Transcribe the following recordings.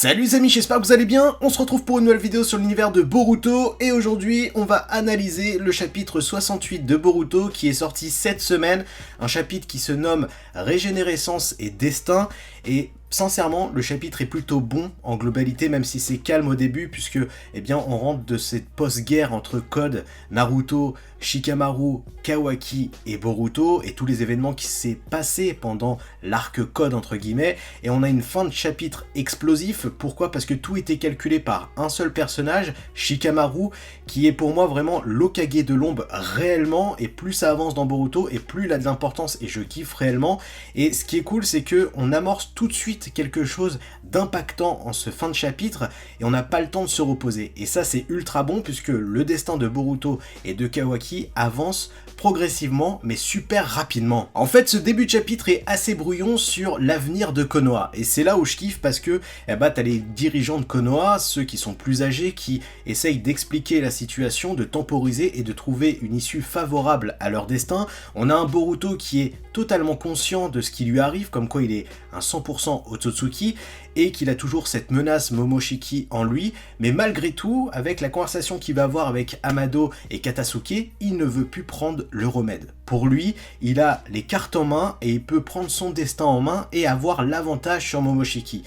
Salut les amis, j'espère que vous allez bien. On se retrouve pour une nouvelle vidéo sur l'univers de Boruto et aujourd'hui on va analyser le chapitre 68 de Boruto qui est sorti cette semaine, un chapitre qui se nomme Régénérescence et Destin et sincèrement le chapitre est plutôt bon en globalité même si c'est calme au début puisque eh bien on rentre de cette post-guerre entre Code, Naruto, Shikamaru, Kawaki et Boruto et tous les événements qui s'est passé pendant l'arc Code entre guillemets et on a une fin de chapitre explosif. Pourquoi? Parce que tout était calculé par un seul personnage, Shikamaru, qui est pour moi vraiment l'Hokage de l'ombre réellement et plus ça avance dans Boruto et plus il a de l'importance et je kiffe réellement et ce qui est cool c'est que on amorce tout de suite quelque chose d'impactant en ce fin de chapitre et on n'a pas le temps de se reposer et ça c'est ultra bon puisque le destin de Boruto et de Kawaki avance progressivement mais super rapidement. En fait ce début de chapitre est assez brouillon sur l'avenir de Konoha et c'est là où je kiffe parce que t'as les dirigeants de Konoha, ceux qui sont plus âgés qui essayent d'expliquer la situation, de temporiser et de trouver une issue favorable à leur destin. On a un Boruto qui est totalement conscient de ce qui lui arrive, comme quoi il est un 100% Otsutsuki et qu'il a toujours cette menace Momoshiki en lui, mais malgré tout, avec la conversation qu'il va avoir avec Amado et Katasuke, il ne veut plus prendre le remède. Pour lui, il a les cartes en main et il peut prendre son destin en main et avoir l'avantage sur Momoshiki.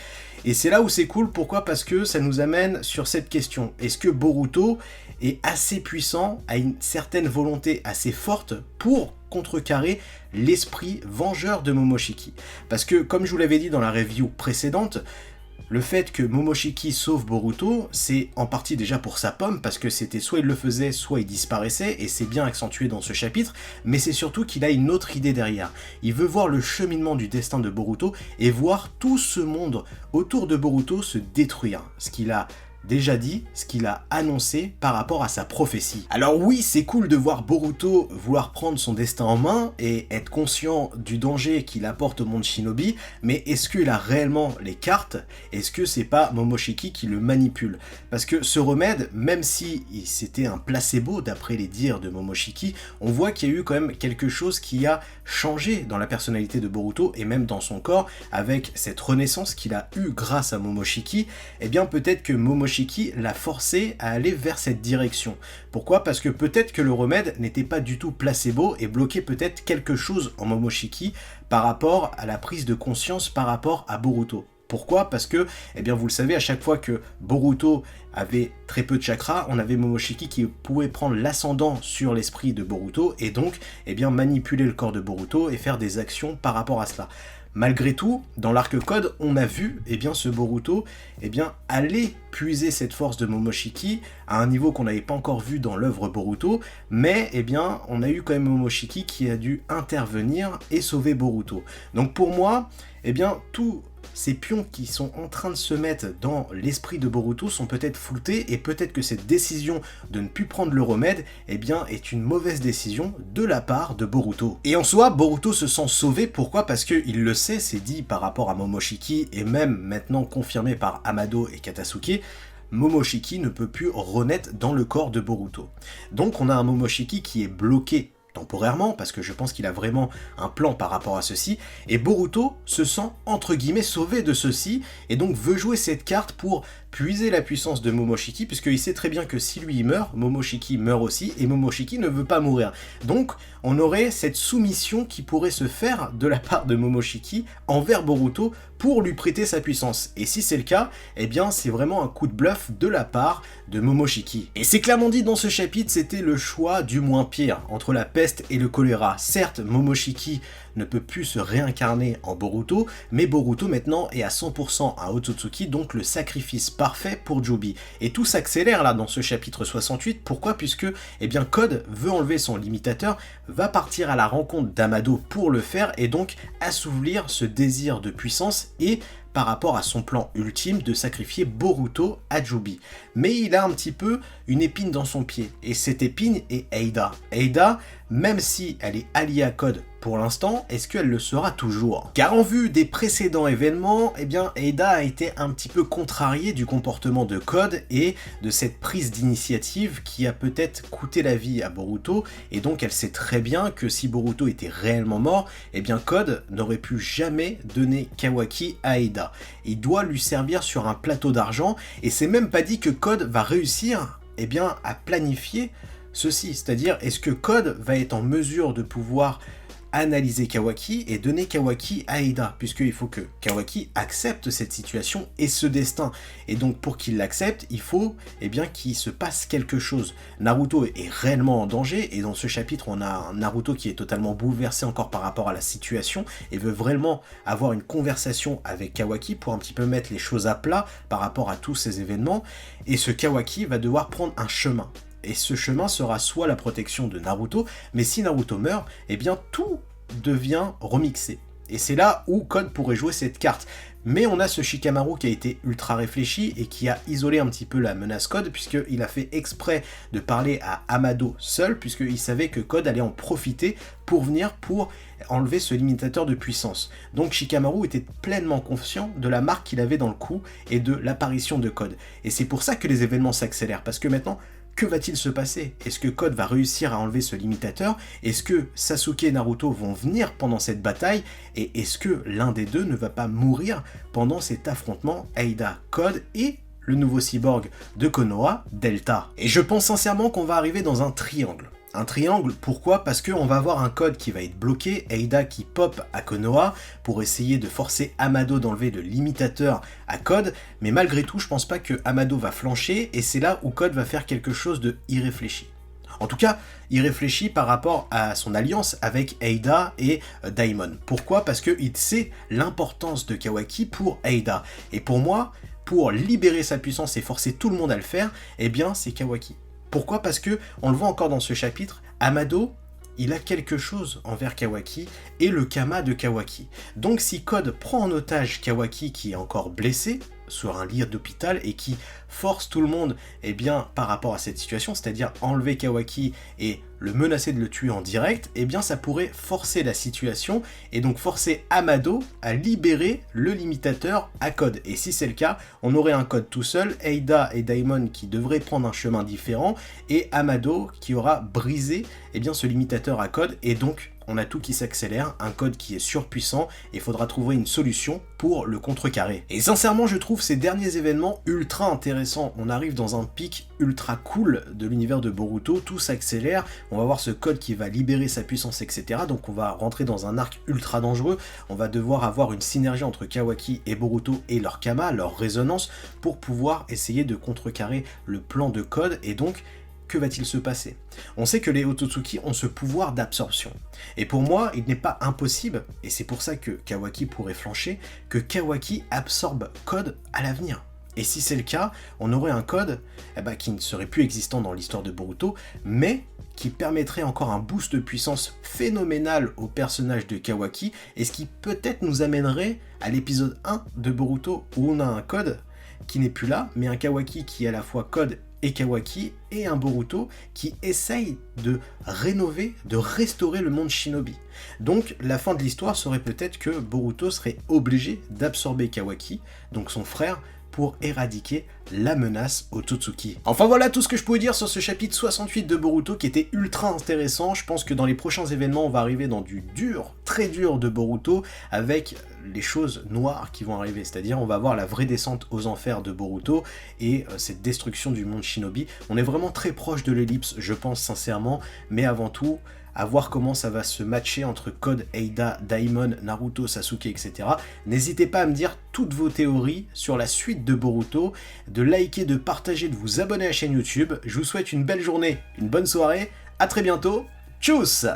Et c'est là où c'est cool, pourquoi? Parce que ça nous amène sur cette question. Est-ce que Boruto est assez puissant, a une certaine volonté assez forte pour contrecarrer l'esprit vengeur de Momoshiki? Parce que, comme je vous l'avais dit dans la review précédente, le fait que Momoshiki sauve Boruto, c'est en partie déjà pour sa pomme, parce que c'était soit il le faisait, soit il disparaissait, et c'est bien accentué dans ce chapitre, mais c'est surtout qu'il a une autre idée derrière. Il veut voir le cheminement du destin de Boruto, et voir tout ce monde autour de Boruto se détruire. Ce qu'il a déjà dit, ce qu'il a annoncé par rapport à sa prophétie. Alors oui, c'est cool de voir Boruto vouloir prendre son destin en main et être conscient du danger qu'il apporte au monde shinobi, mais est-ce qu'il a réellement les cartes? Est-ce que c'est pas Momoshiki qui le manipule? Parce que ce remède, même si c'était un placebo d'après les dires de Momoshiki, on voit qu'il y a eu quand même quelque chose qui a changé dans la personnalité de Boruto et même dans son corps, avec cette renaissance qu'il a eue grâce à Momoshiki. Eh bien peut-être que Momoshiki l'a forcé à aller vers cette direction. Pourquoi? Parce que peut-être que le remède n'était pas du tout placebo et bloquait peut-être quelque chose en Momoshiki par rapport à la prise de conscience par rapport à Boruto. Pourquoi? Parce que, eh bien vous le savez, à chaque fois que Boruto avait très peu de chakra, on avait Momoshiki qui pouvait prendre l'ascendant sur l'esprit de Boruto et donc eh bien manipuler le corps de Boruto et faire des actions par rapport à cela. Malgré tout, dans l'arc Code, on a vu eh bien, ce Boruto eh bien, aller puiser cette force de Momoshiki à un niveau qu'on n'avait pas encore vu dans l'œuvre Boruto, mais eh bien, on a eu quand même Momoshiki qui a dû intervenir et sauver Boruto. Donc pour moi, eh bien, tous ces pions qui sont en train de se mettre dans l'esprit de Boruto sont peut-être floutés et peut-être que cette décision de ne plus prendre le remède eh bien, est une mauvaise décision de la part de Boruto. Et en soi, Boruto se sent sauvé, pourquoi? Parce qu'il le sait, c'est dit par rapport à Momoshiki et même maintenant confirmé par Amado et Katasuke, Momoshiki ne peut plus renaître dans le corps de Boruto. Donc on a un Momoshiki qui est bloqué temporairement, parce que je pense qu'il a vraiment un plan par rapport à ceci, et Boruto se sent entre guillemets sauvé de ceci, et donc veut jouer cette carte pour puiser la puissance de Momoshiki, puisqu'il sait très bien que si lui il meurt, Momoshiki meurt aussi, et Momoshiki ne veut pas mourir. Donc on aurait cette soumission qui pourrait se faire de la part de Momoshiki envers Boruto pour lui prêter sa puissance. Et si c'est le cas, eh bien c'est vraiment un coup de bluff de la part de Momoshiki. Et c'est clairement dit dans ce chapitre, c'était le choix du moins pire, entre la peste et le choléra. Certes, Momoshiki ne peut plus se réincarner en Boruto, mais Boruto maintenant est à 100% à Otsutsuki, donc le sacrifice parfait pour Joby. Et tout s'accélère là dans ce chapitre 68, pourquoi? Puisque eh bien, Code veut enlever son limitateur, va partir à la rencontre d'Amado pour le faire, et donc assouvir ce désir de puissance et par rapport à son plan ultime de sacrifier Boruto à Joby. Mais il a un petit peu une épine dans son pied, et cette épine est Eida. Eida, même si elle est alliée à Code Pour l'instant, est-ce qu'elle le sera toujours? Car en vue des précédents événements, eh bien Ada a été un petit peu contrariée du comportement de Code et de cette prise d'initiative qui a peut-être coûté la vie à Boruto, et donc elle sait très bien que si Boruto était réellement mort, eh bien Code n'aurait pu jamais donner Kawaki à Ada. Il doit lui servir sur un plateau d'argent, et c'est même pas dit que Code va réussir eh bien, à planifier ceci, c'est-à-dire est-ce que Code va être en mesure de pouvoir analyser Kawaki et donner Kawaki à Ada, puisqu'il faut que Kawaki accepte cette situation et ce destin. Et donc pour qu'il l'accepte, il faut eh bien qu'il se passe quelque chose. Naruto est réellement en danger, et dans ce chapitre, on a un Naruto qui est totalement bouleversé encore par rapport à la situation, et veut vraiment avoir une conversation avec Kawaki pour un petit peu mettre les choses à plat par rapport à tous ces événements, et ce Kawaki va devoir prendre un chemin. Et ce chemin sera soit la protection de Naruto, mais si Naruto meurt, eh bien tout devient remixé. Et c'est là où Code pourrait jouer cette carte. Mais on a ce Shikamaru qui a été ultra réfléchi et qui a isolé un petit peu la menace Code, puisqu'il a fait exprès de parler à Amado seul, puisqu'il savait que Code allait en profiter pour venir pour enlever ce limitateur de puissance. Donc Shikamaru était pleinement conscient de la marque qu'il avait dans le cou et de l'apparition de Code. Et c'est pour ça que les événements s'accélèrent, parce que maintenant, que va-t-il se passer? Est-ce que Code va réussir à enlever ce limitateur? Est-ce que Sasuke et Naruto vont venir pendant cette bataille? Et est-ce que l'un des deux ne va pas mourir pendant cet affrontement Ada, Code et le nouveau cyborg de Konoha, Delta? Et je pense sincèrement qu'on va arriver dans un triangle. Un triangle, pourquoi? Parce qu'on va avoir un Code qui va être bloqué, Ada qui pop à Konoha pour essayer de forcer Amado d'enlever le limitateur à Code, mais malgré tout, je pense pas que Amado va flancher, et c'est là où Code va faire quelque chose de irréfléchi. En tout cas, irréfléchi par rapport à son alliance avec Ada et Daimon. Pourquoi? Parce qu'il sait l'importance de Kawaki pour Ada. Et pour moi, pour libérer sa puissance et forcer tout le monde à le faire, eh bien c'est Kawaki. Pourquoi? Parce que, on le voit encore dans ce chapitre, Amado, il a quelque chose envers Kawaki et le Kama de Kawaki. Donc si Code prend en otage Kawaki qui est encore blessé sur un lit d'hôpital et qui force tout le monde eh bien, par rapport à cette situation, c'est-à-dire enlever Kawaki et le menacer de le tuer en direct, eh bien ça pourrait forcer la situation et donc forcer Amado à libérer le limitateur à Code. Et si c'est le cas, on aurait un Code tout seul, Ada et Daimon qui devraient prendre un chemin différent et Amado qui aura brisé eh bien, ce limitateur à Code, et donc on a tout qui s'accélère, un Code qui est surpuissant, et il faudra trouver une solution pour le contrecarrer. Et sincèrement, je trouve ces derniers événements ultra intéressants. On arrive dans un pic ultra cool de l'univers de Boruto, tout s'accélère, on va voir ce Code qui va libérer sa puissance, etc. Donc on va rentrer dans un arc ultra dangereux, on va devoir avoir une synergie entre Kawaki et Boruto et leur Kama, leur résonance, pour pouvoir essayer de contrecarrer le plan de Code, et donc que va-t-il se passer? On sait que les Otsutsuki ont ce pouvoir d'absorption. Et pour moi, il n'est pas impossible, et c'est pour ça que Kawaki pourrait flancher, que Kawaki absorbe Code à l'avenir. Et si c'est le cas, on aurait un Code qui ne serait plus existant dans l'histoire de Boruto, mais qui permettrait encore un boost de puissance phénoménal au personnage de Kawaki, et ce qui peut-être nous amènerait à l'épisode 1 de Boruto, où on a un Code qui n'est plus là, mais un Kawaki qui est à la fois Code et Kawaki, et un Boruto qui essaye de rénover, de restaurer le monde shinobi. Donc la fin de l'histoire serait peut-être que Boruto serait obligé d'absorber Kawaki, donc son frère, pour éradiquer la menace Otsutsuki. Enfin voilà tout ce que je pouvais dire sur ce chapitre 68 de Boruto qui était ultra intéressant. Je pense que dans les prochains événements, on va arriver dans du dur, très dur de Boruto, avec les choses noires qui vont arriver, c'est-à-dire on va voir la vraie descente aux enfers de Boruto et cette destruction du monde shinobi. On est vraiment très proche de l'ellipse, je pense sincèrement, mais avant tout, à voir comment ça va se matcher entre Code, Ada, Daimon, Naruto, Sasuke, etc. N'hésitez pas à me dire toutes vos théories sur la suite de Boruto, de liker, de partager, de vous abonner à la chaîne YouTube. Je vous souhaite une belle journée, une bonne soirée, à très bientôt, tchuss!